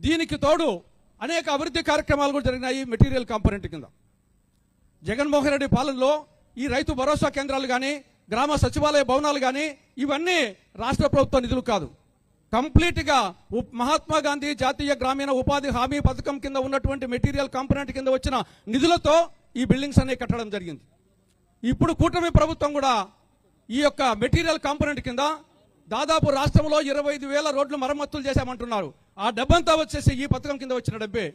దీనికి తోడు అనేక అభివృద్ధి కార్యక్రమాలు కూడా జరిగినాయి మెటీరియల్ కాంపోనెంట్ కింద. జగన్మోహన్ రెడ్డి పాలనలో ఈ రైతు భరోసా కేంద్రాలు కానీ, గ్రామ సచివాలయ భవనాలు కానీ ఇవన్నీ రాష్ట్ర ప్రభుత్వ నిధులు కాదు. కంప్లీట్గా మహాత్మా గాంధీ జాతీయ గ్రామీణ ఉపాధి హామీ పథకం కింద ఉన్నటువంటి మెటీరియల్ కాంపోనెంట్ కింద వచ్చిన నిధులతో ఈ బిల్డింగ్స్ అన్ని కట్టడం జరిగింది. ఇప్పుడు కూటమి ప్రభుత్వం కూడా ఈ యొక్క మెటీరియల్ కాంపోనెంట్ కింద దాదాపు రాష్ట్రంలో 25,000 రోడ్లు మరమ్మతులు చేశామంటున్నారు. ఆ డబ్బంతా వచ్చేసి ఈ పథకం కింద వచ్చిన డబ్బే.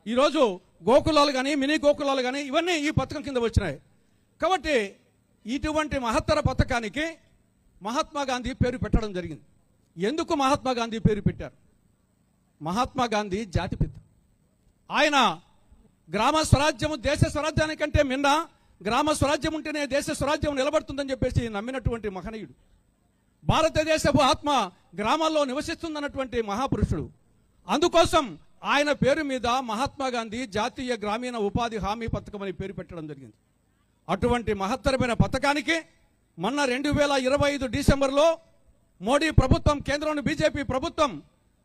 ఈరోజు గోకులాలు కానీ, మినీ గోకులాలు కానీ ఇవన్నీ ఈ పథకం కింద వచ్చినాయి. కాబట్టి ఇటువంటి మహత్తర పథకానికి మహాత్మా గాంధీ పేరు పెట్టడం జరిగింది. ఎందుకు మహాత్మా గాంధీ పేరు పెట్టారు? మహాత్మా గాంధీ జాతిపిత. ఆయన గ్రామ స్వరాజ్యము దేశ స్వరాజ్యానికంటే మిన్న, గ్రామ స్వరాజ్యం ఉంటేనే దేశ స్వరాజ్యం నిలబడుతుందని చెప్పేసి నమ్మినటువంటి మహనీయుడు. భారతదేశపు ఆత్మ గ్రామాల్లో నివసిస్తుందన్నటువంటి మహాపురుషుడు. అందుకోసం ఆయన పేరు మీద మహాత్మా గాంధీ జాతీయ గ్రామీణ ఉపాధి హామీ పథకం అని పేరు పెట్టడం జరిగింది. అటువంటి మహత్తరమైన పథకానికి మొన్న 2025 డిసెంబర్లో మోడీ ప్రభుత్వం, కేంద్రంలోని బీజేపీ ప్రభుత్వం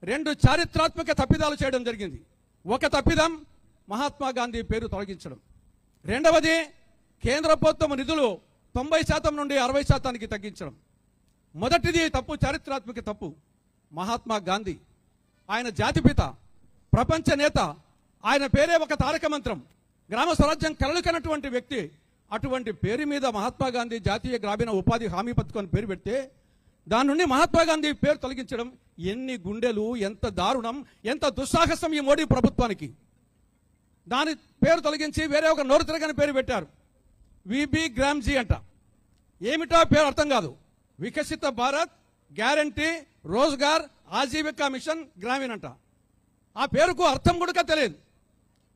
2 చారిత్రాత్మక తప్పిదాలు చేయడం జరిగింది. ఒక తప్పిదం మహాత్మా గాంధీ పేరు తొలగించడం. రెండవది కేంద్ర ప్రభుత్వం నిధులు 90% నుండి 60%కి తగ్గించడం. మొదటిది తప్పు, చారిత్రాత్మక తప్పు. మహాత్మా గాంధీ ఆయన జాతిపిత, ప్రపంచ నేత. ఆయన పేరే ఒక తారక మంత్రం. గ్రామ స్వరాజ్యం కలలు కన్నటువంటి వ్యక్తి. అటువంటి పేరు మీద మహాత్మా గాంధీ జాతీయ గ్రామీణ ఉపాధి హామీ పథకం పేరు పెడితే దాని నుండి మహాత్మా గాంధీ పేరు తొలగించడం ఎన్ని గుండెలు, ఎంత దారుణం, ఎంత దుస్సాహసం ఈ మోడీ ప్రభుత్వానికి. దాని పేరు తొలగించి వేరే ఒక నోరు తిరగని పేరు పెట్టారు. విబి గ్రామ్జీ అంట. ఏమిటా పేరు అర్థం కాదు. వికసిత భారత్ గ్యారంటీ రోజ్గార్ ఆజీవికా మిషన్ గ్రామీణ్ అంట. ఆ పేరుకు అర్థం కూడా తెలియదు.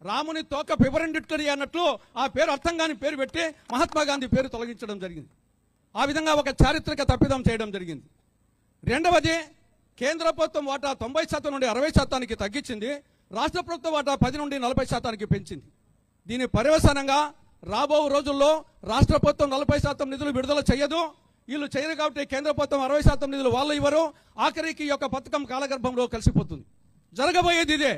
రాముని తోక పిబరెండిట్కరీ అన్నట్లు ఆ పేరు అర్థం కాని పేరు పెట్టి మహాత్మా గాంధీ పేరు తొలగించడం జరిగింది. ఆ విధంగా ఒక చారిత్రక తప్పిదం చేయడం జరిగింది. రెండవది కేంద్ర ప్రభుత్వం వాటా 90% నుండి 60%కి తగ్గించింది. రాష్ట్ర ప్రభుత్వం వాటా 10 నుండి 40%కి పెంచింది. దీని పర్యవసానంగా రాబో రోజుల్లో రాష్ట్ర ప్రభుత్వం 40% నిధులు విడుదల చేయదు. వీళ్ళు చేయరు కాబట్టి కేంద్ర ప్రభుత్వం 60% నిధులు వాళ్ళు ఇవ్వరు. ఆఖరికి ఈ యొక్క పథకం కాలగర్భంలో కలిసిపోతుంది. జరగబోయేది ఇదే.